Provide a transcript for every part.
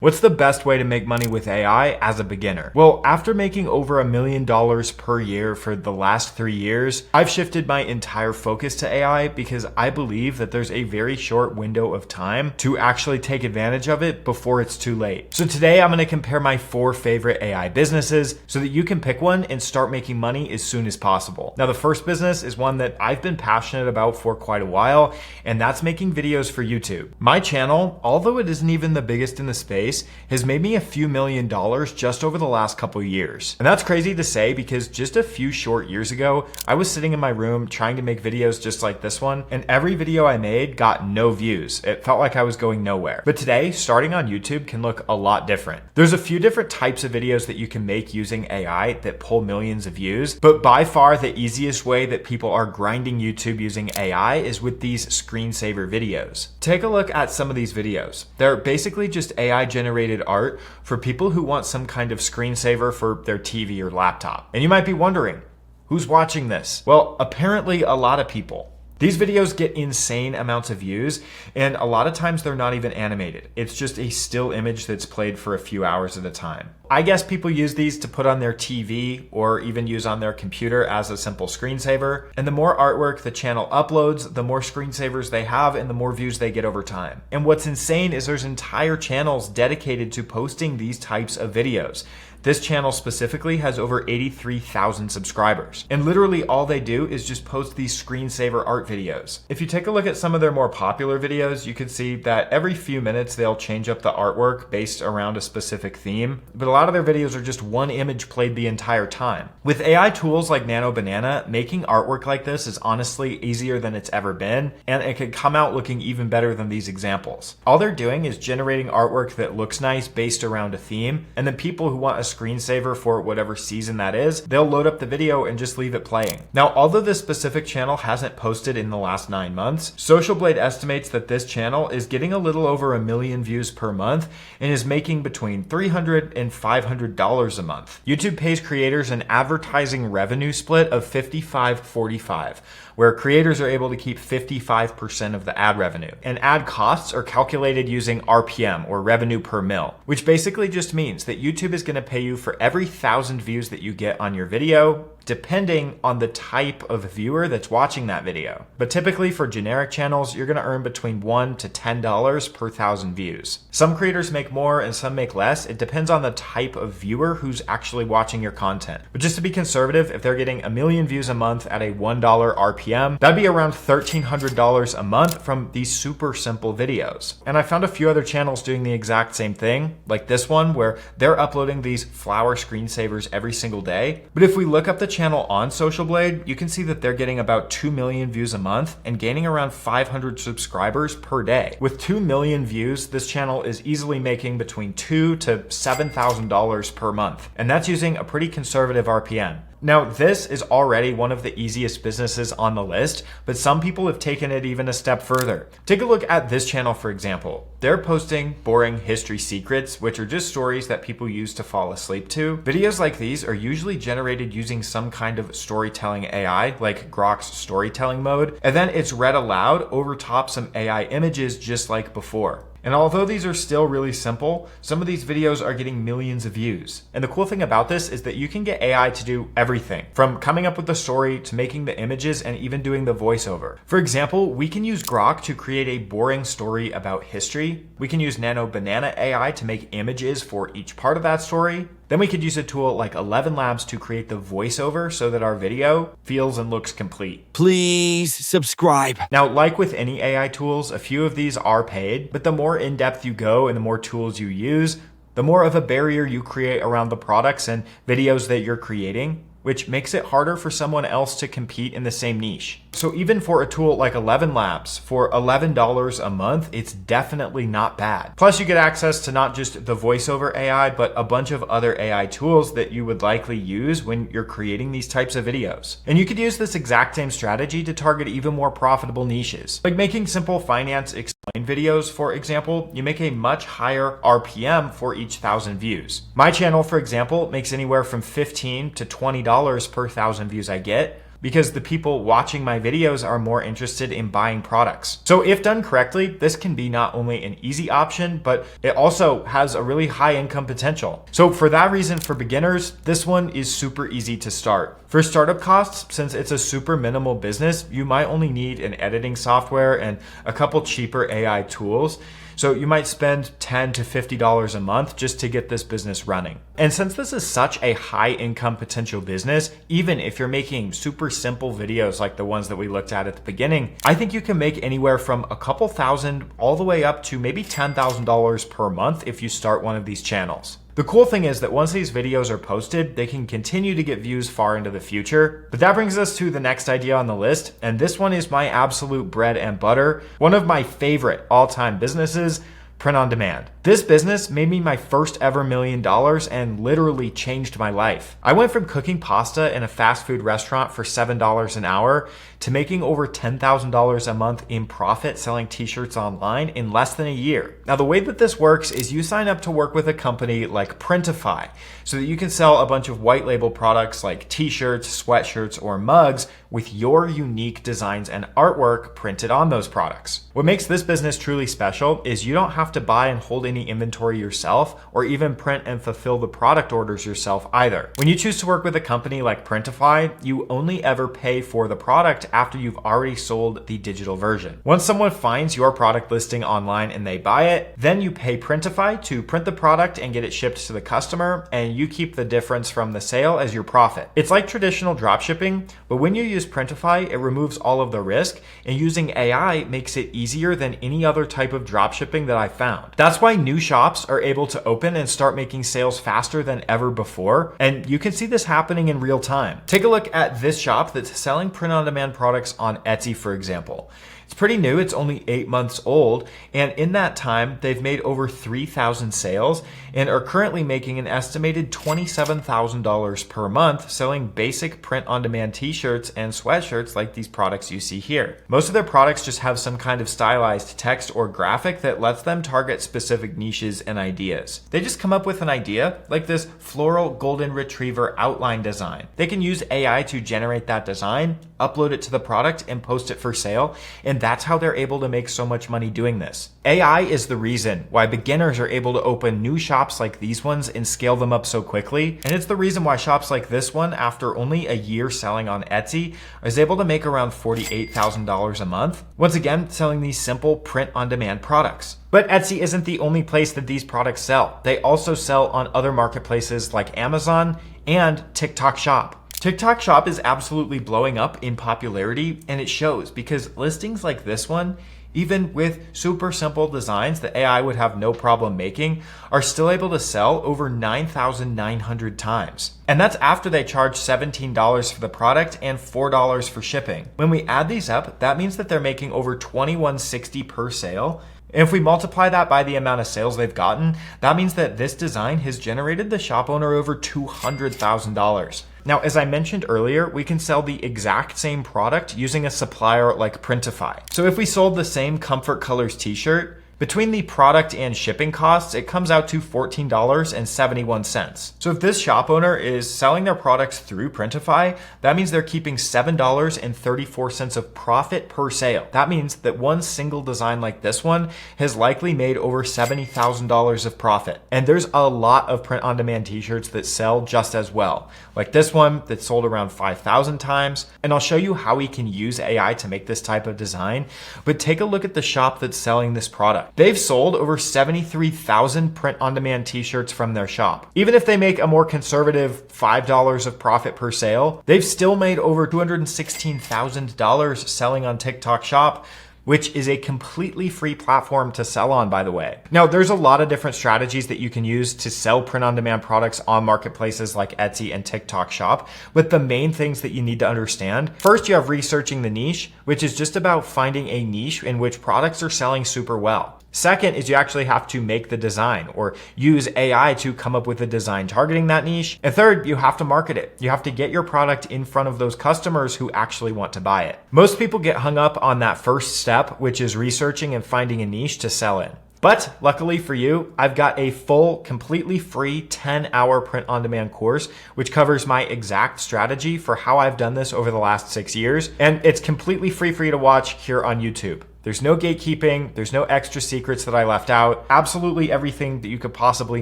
What's the best way to make money with AI as a beginner? Well, after making over $1 million per year for the last 3 years, I've shifted my entire focus to AI because I believe that there's a very short window of time to actually take advantage of it before it's too late. So today I'm going to compare my 4 favorite AI businesses so that you can pick one and start making money as soon as possible. Now, the first business is one that I've been passionate about for quite a while, and that's making videos for YouTube. My channel, although it isn't even the biggest in the space, has made me a few $1 million just over the last couple years. And that's crazy to say because just a few short years ago, I was sitting in my room trying to make videos just like this one, and every video I made got no views. It felt like I was going nowhere. But today, starting on YouTube can look a lot different. There's a few different types of videos that you can make using AI that pull millions of views, but by far the easiest way that people are grinding YouTube using AI is with these screensaver videos. Take a look at some of these videos. They're basically just AI generated art for people who want some kind of screensaver for their TV or laptop. And you might be wondering, who's watching this? Well, apparently a lot of people. These videos get insane amounts of views, and a lot of times they're not even animated. It's just a still image that's played for a few hours at a time. I guess people use these to put on their TV or even use on their computer as a simple screensaver. And the more artwork the channel uploads, the more screensavers they have and the more views they get over time. And what's insane is there's entire channels dedicated to posting these types of videos. This channel specifically has over 83,000 subscribers. And literally all they do is just post these screensaver art videos. If you take a look at some of their more popular videos, you can see that every few minutes they'll change up the artwork based around a specific theme. But a lot of their videos are just one image played the entire time. With AI tools like Nano Banana, making artwork like this is honestly easier than it's ever been, and it could come out looking even better than these examples. All they're doing is generating artwork that looks nice based around a theme, and then people who want a screensaver for whatever season that is, they'll load up the video and just leave it playing. Now, although this specific channel hasn't posted in the last 9 months, Social Blade estimates that this channel is getting a little over 1 million views per month and is making between $300 and $500 a month. YouTube pays creators an advertising revenue split of 55-45, where creators are able to keep 55% of the ad revenue. And ad costs are calculated using RPM, or revenue per mil, which basically just means that YouTube is going to pay you for every 1,000 views that you get on your video, depending on the type of viewer that's watching that video. But typically for generic channels, you're gonna earn between $1 to $10 per 1,000 views. Some creators make more and some make less. It depends on the type of viewer who's actually watching your content. But just to be conservative, if they're getting 1 million views a month at a $1 RPM, that'd be around $1,300 a month from these super simple videos. And I found a few other channels doing the exact same thing, like this one where they're uploading these flower screensavers every single day. But if we look up the channel on Social Blade, you can see that they're getting about 2 million views a month and gaining around 500 subscribers per day. With 2 million views, this channel is easily making between $2,000 to $7,000 per month. And that's using a pretty conservative RPM. Now, this is already one of the easiest businesses on the list, but some people have taken it even a step further. Take a look at this channel, for example. They're posting boring history secrets, which are just stories that people use to fall asleep to. Videos like these are usually generated using some kind of storytelling AI, like Grok's storytelling mode, and then it's read aloud over top some AI images just like before. And although these are still really simple, some of these videos are getting millions of views. And the cool thing about this is that you can get AI to do everything, from coming up with the story to making the images and even doing the voiceover. For example, we can use Grok to create a boring story about history. We can use Nano Banana AI to make images for each part of that story. Then we could use a tool like 11 Labs to create the voiceover so that our video feels and looks complete. Please subscribe. Now, like with any AI tools, a few of these are paid, but the more in-depth you go and the more tools you use, the more of a barrier you create around the products and videos that you're creating, which makes it harder for someone else to compete in the same niche. So even for a tool like 11 Labs, for $11 a month, it's definitely not bad. Plus you get access to not just the voiceover AI, but a bunch of other AI tools that you would likely use when you're creating these types of videos. And you could use this exact same strategy to target even more profitable niches. Like making simple finance explained videos, for example, you make a much higher RPM for each 1,000 views. My channel, for example, makes anywhere from $15 to $20 per 1,000 views I get, because the people watching my videos are more interested in buying products. So if done correctly, this can be not only an easy option, but it also has a really high income potential. So for that reason, for beginners, this one is super easy to start. For startup costs, since it's a super minimal business, you might only need an editing software and a couple cheaper AI tools. So you might spend $10 to $50 a month just to get this business running. And since this is such a high income potential business, even if you're making super simple videos like the ones that we looked at the beginning, I think you can make anywhere from a couple thousand all the way up to maybe $10,000 per month if you start one of these channels. The cool thing is that once these videos are posted, they can continue to get views far into the future. But that brings us to the next idea on the list, and this one is my absolute bread and butter, one of my favorite all-time businesses, print on demand. This business made me my first ever $1 million and literally changed my life. I went from cooking pasta in a fast food restaurant for $7 an hour to making over $10,000 a month in profit selling t-shirts online in less than a year. Now, the way that this works is you sign up to work with a company like Printify so that you can sell a bunch of white label products like t-shirts, sweatshirts, or mugs with your unique designs and artwork printed on those products. What makes this business truly special is you don't have to buy and hold any inventory yourself or even print and fulfill the product orders yourself either. When you choose to work with a company like Printify, you only ever pay for the product after you've already sold the digital version. Once someone finds your product listing online and they buy it, then you pay Printify to print the product and get it shipped to the customer, and you keep the difference from the sale as your profit. It's like traditional dropshipping, but when you use Printify, it removes all of the risk, and using AI makes it easier than any other type of dropshipping that I found. That's why new shops are able to open and start making sales faster than ever before, and you can see this happening in real time. Take a look at this shop that's selling print-on-demand products on Etsy, for example. It's pretty new, it's only 8 months old, and in that time, they've made over 3,000 sales and are currently making an estimated $27,000 per month selling basic print-on-demand t-shirts and sweatshirts like these products you see here. Most of their products just have some kind of stylized text or graphic that lets them target specific niches and ideas. They just come up with an idea, like this floral golden retriever outline design. They can use AI to generate that design, upload it to the product, and post it for sale, and that's how they're able to make so much money doing this. AI is the reason why beginners are able to open new shops like these ones and scale them up so quickly. And it's the reason why shops like this one, after only a year selling on Etsy, is able to make around $48,000 a month. Once again, selling these simple print-on-demand products. But Etsy isn't the only place that these products sell. They also sell on other marketplaces like Amazon and TikTok Shop. TikTok Shop is absolutely blowing up in popularity, and it shows because listings like this one, even with super simple designs that AI would have no problem making, are still able to sell over 9,900 times. And that's after they charge $17 for the product and $4 for shipping. When we add these up, that means that they're making over $21.60 per sale. And if we multiply that by the amount of sales they've gotten, that means that this design has generated the shop owner over $200,000. Now, as I mentioned earlier, we can sell the exact same product using a supplier like Printify. So if we sold the same Comfort Colors t-shirt, between the product and shipping costs, it comes out to $14.71. So if this shop owner is selling their products through Printify, that means they're keeping $7.34 of profit per sale. That means that one single design like this one has likely made over $70,000 of profit. And there's a lot of print-on-demand t-shirts that sell just as well, like this one that sold around 5,000 times. And I'll show you how we can use AI to make this type of design, but take a look at the shop that's selling this product. They've sold over 73,000 print-on-demand t-shirts from their shop. Even if they make a more conservative $5 of profit per sale, they've still made over $216,000 selling on TikTok Shop, which is a completely free platform to sell on, by the way. Now, there's a lot of different strategies that you can use to sell print-on-demand products on marketplaces like Etsy and TikTok Shop, but the main things that you need to understand, first you have researching the niche, which is just about finding a niche in which products are selling super well. Second is you actually have to make the design or use AI to come up with a design targeting that niche. And third, you have to market it. You have to get your product in front of those customers who actually want to buy it. Most people get hung up on that first step, which is researching and finding a niche to sell in. But luckily for you, I've got a full, completely free 10-hour print-on-demand course, which covers my exact strategy for how I've done this over the last 6 years. And it's completely free for you to watch here on YouTube. There's no gatekeeping. There's no extra secrets that I left out. Absolutely everything that you could possibly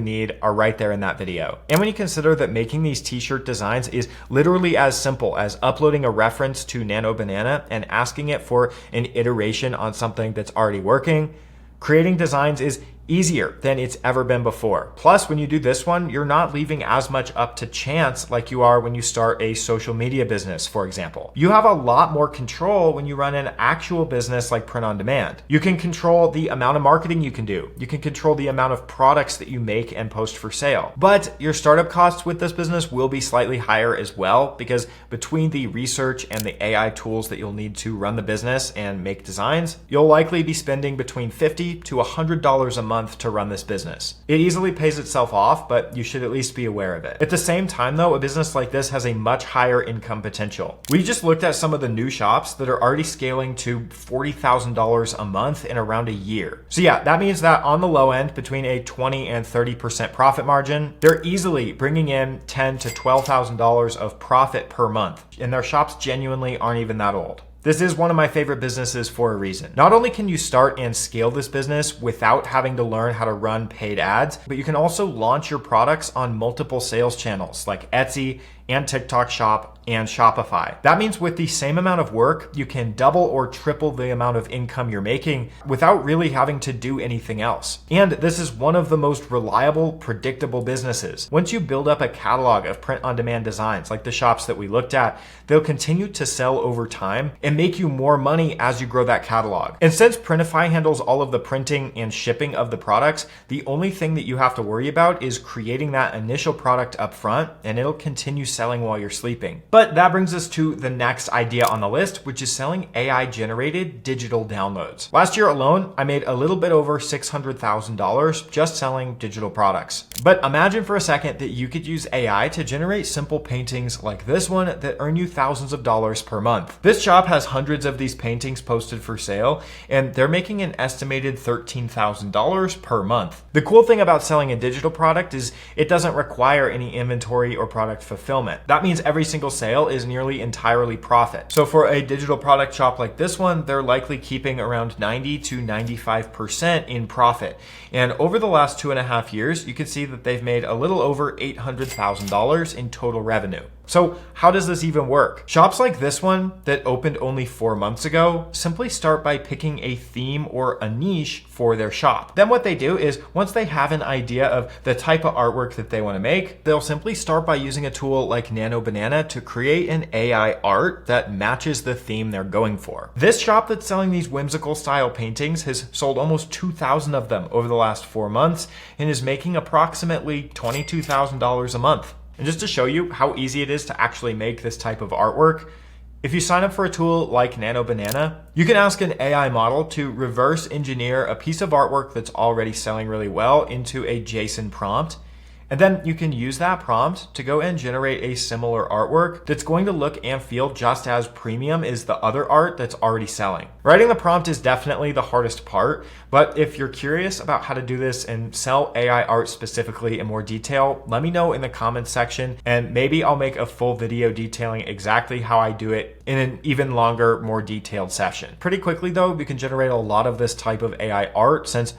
need are right there in that video. And when you consider that making these t-shirt designs is literally as simple as uploading a reference to Nano Banana and asking it for an iteration on something that's already working, creating designs is easier than it's ever been before. Plus, when you do this one, you're not leaving as much up to chance like you are when you start a social media business, for example. You have a lot more control when you run an actual business like print on demand. You can control the amount of marketing you can do. You can control the amount of products that you make and post for sale. But your startup costs with this business will be slightly higher as well, because between the research and the AI tools that you'll need to run the business and make designs, you'll likely be spending between $50 to $100 a month to run this business. It easily pays itself off, but you should at least be aware of it. At the same time though, a business like this has a much higher income potential. We just looked at some of the new shops that are already scaling to $40,000 a month in around a year. So yeah, that means that on the low end, between a 20 and 30% profit margin, they're easily bringing in $10,000 to $12,000 of profit per month. And their shops genuinely aren't even that old. This is one of my favorite businesses for a reason. Not only can you start and scale this business without having to learn how to run paid ads, but you can also launch your products on multiple sales channels like Etsy and TikTok Shop and Shopify. That means with the same amount of work, you can double or triple the amount of income you're making without really having to do anything else. And this is one of the most reliable, predictable businesses. Once you build up a catalog of print-on-demand designs like the shops that we looked at, they'll continue to sell over time and make you more money as you grow that catalog. And since Printify handles all of the printing and shipping of the products, the only thing that you have to worry about is creating that initial product up front, and it'll continue selling while you're sleeping. But that brings us to the next idea on the list, which is selling AI-generated digital downloads. Last year alone, I made a little bit over $600,000 just selling digital products. But imagine for a second that you could use AI to generate simple paintings like this one that earn you thousands of dollars per month. This shop has hundreds of these paintings posted for sale, and they're making an estimated $13,000 per month. The cool thing about selling a digital product is it doesn't require any inventory or product fulfillment. That means every single sale is nearly entirely profit. So for a digital product shop like this one, they're likely keeping around 90 to 95% in profit. And over the last 2.5 years, you can see that they've made a little over $800,000 in total revenue. So how does this even work? Shops like this one that opened only 4 months ago simply start by picking a theme or a niche for their shop. Then what they do is once they have an idea of the type of artwork that they want to make, they'll simply start by using a tool like Nano Banana to create an AI art that matches the theme they're going for. This shop that's selling these whimsical style paintings has sold almost 2,000 of them over the last 4 months and is making approximately $22,000 a month. And just to show you how easy it is to actually make this type of artwork, if you sign up for a tool like Nano Banana, you can ask an AI model to reverse engineer a piece of artwork that's already selling really well into a JSON prompt. And then you can use that prompt to go and generate a similar artwork that's going to look and feel just as premium as the other art that's already selling. Writing the prompt is definitely the hardest part, but if you're curious about how to do this and sell AI art specifically in more detail, let me know in the comments section, and maybe I'll make a full video detailing exactly how I do it in an even longer, more detailed session. Pretty quickly though, we can generate a lot of this type of AI art since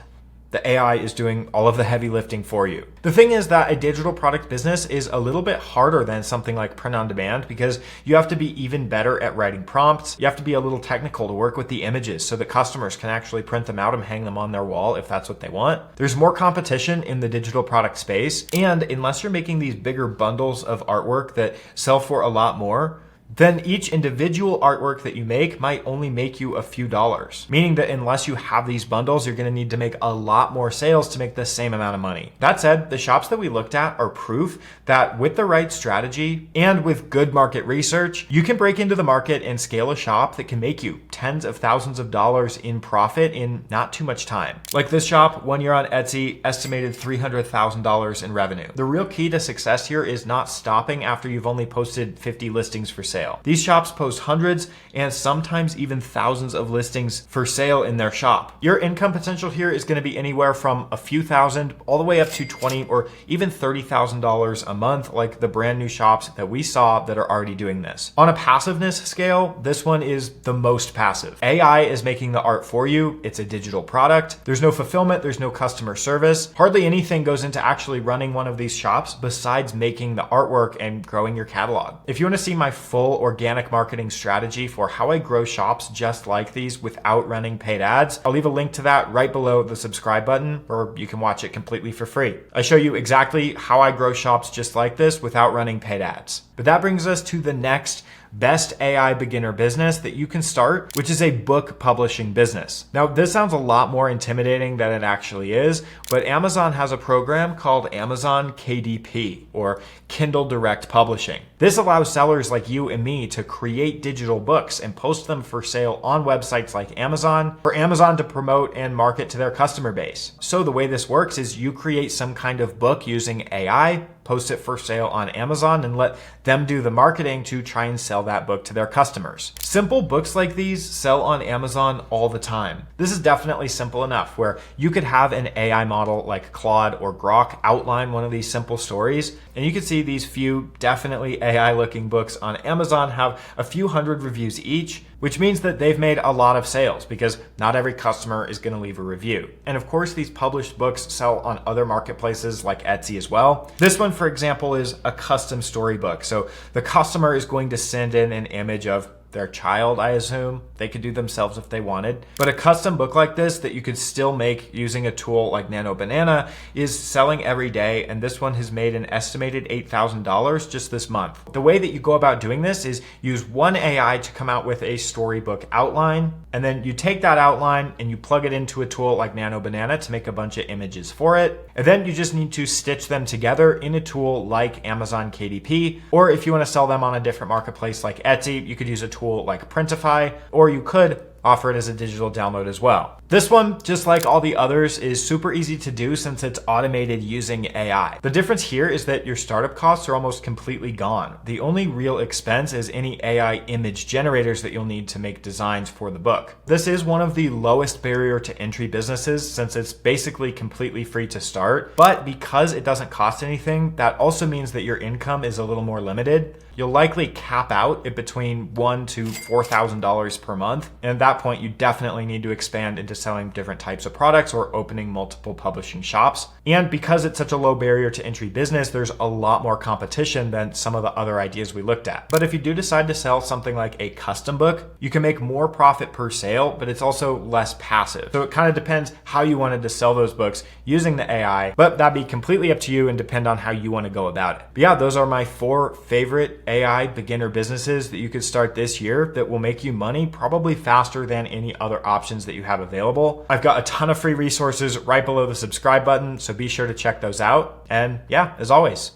the AI is doing all of the heavy lifting for you. The thing is that a digital product business is a little bit harder than something like print on demand because you have to be even better at writing prompts. You have to be a little technical to work with the images so that customers can actually print them out and hang them on their wall if that's what they want. There's more competition in the digital product space, and unless you're making these bigger bundles of artwork that sell for a lot more, then each individual artwork that you make might only make you a few dollars, meaning that unless you have these bundles, you're going to need to make a lot more sales to make the same amount of money. That said, the shops that we looked at are proof that with the right strategy and with good market research, you can break into the market and scale a shop that can make you tens of thousands of dollars in profit in not too much time. Like this shop, 1 year on Etsy, estimated $300,000 in revenue. The real key to success here is not stopping after you've only posted 50 listings for sale. sale. These shops post hundreds and sometimes even thousands of listings for sale in their shop. Your income potential here is going to be anywhere from a few thousand all the way up to $20,000 or even $30,000 a month, like the brand new shops that we saw that are already doing this. On a passiveness scale, this one is the most passive. AI is making the art for you. It's a digital product. There's no fulfillment. There's no customer service. Hardly anything goes into actually running one of these shops besides making the artwork and growing your catalog. If you want to see my full organic marketing strategy for how I grow shops just like these without running paid ads, I'll leave a link to that right below the subscribe button, or you can watch it completely for free. I show you exactly how I grow shops just like this without running paid ads. But that brings us to the next best AI beginner business that you can start, which is a book publishing business. Now, this sounds a lot more intimidating than it actually is, but Amazon has a program called Amazon KDP, or Kindle Direct Publishing. This allows sellers like you and me to create digital books and post them for sale on websites like Amazon, for Amazon to promote and market to their customer base. So the way this works is you create some kind of book using AI, post it for sale on Amazon, and let them do the marketing to try and sell that book to their customers. Simple books like these sell on Amazon all the time. This is definitely simple enough where you could have an AI model like Claude or Grok outline one of these simple stories, and you can see these few definitely AI looking books on Amazon have a few hundred reviews each, which means that they've made a lot of sales because not every customer is going to leave a review. And of course, these published books sell on other marketplaces like Etsy as well. This one, for example, is a custom storybook. So the customer is going to send in an image of their child, I assume. They could do themselves if they wanted. But a custom book like this that you could still make using a tool like Nano Banana is selling every day, and this one has made an estimated $8,000 just this month. The way that you go about doing this is use one AI to come out with a storybook outline, and then you take that outline and you plug it into a tool like Nano Banana to make a bunch of images for it. And then you just need to stitch them together in a tool like Amazon KDP, or if you want to sell them on a different marketplace like Etsy, you could use a tool like Printify, or you could offer it as a digital download as well. This one, just like all the others, is super easy to do since it's automated using AI. The difference here is that your startup costs are almost completely gone. The only real expense is any AI image generators that you'll need to make designs for the book. This is one of the lowest barrier to entry businesses since it's basically completely free to start, but because it doesn't cost anything, that also means that your income is a little more limited. You'll likely cap out at between $1,000 to $4,000 per month. And at that point, you definitely need to expand into selling different types of products or opening multiple publishing shops. And because it's such a low barrier to entry business, there's a lot more competition than some of the other ideas we looked at. But if you do decide to sell something like a custom book, you can make more profit per sale, but it's also less passive. So it kind of depends how you wanted to sell those books using the AI, but that'd be completely up to you and depend on how you want to go about it. But yeah, those are my 4 favorite AI beginner businesses that you could start this year that will make you money probably faster than any other options that you have available. I've got a ton of free resources right below the subscribe button, so be sure to check those out. And yeah, as always,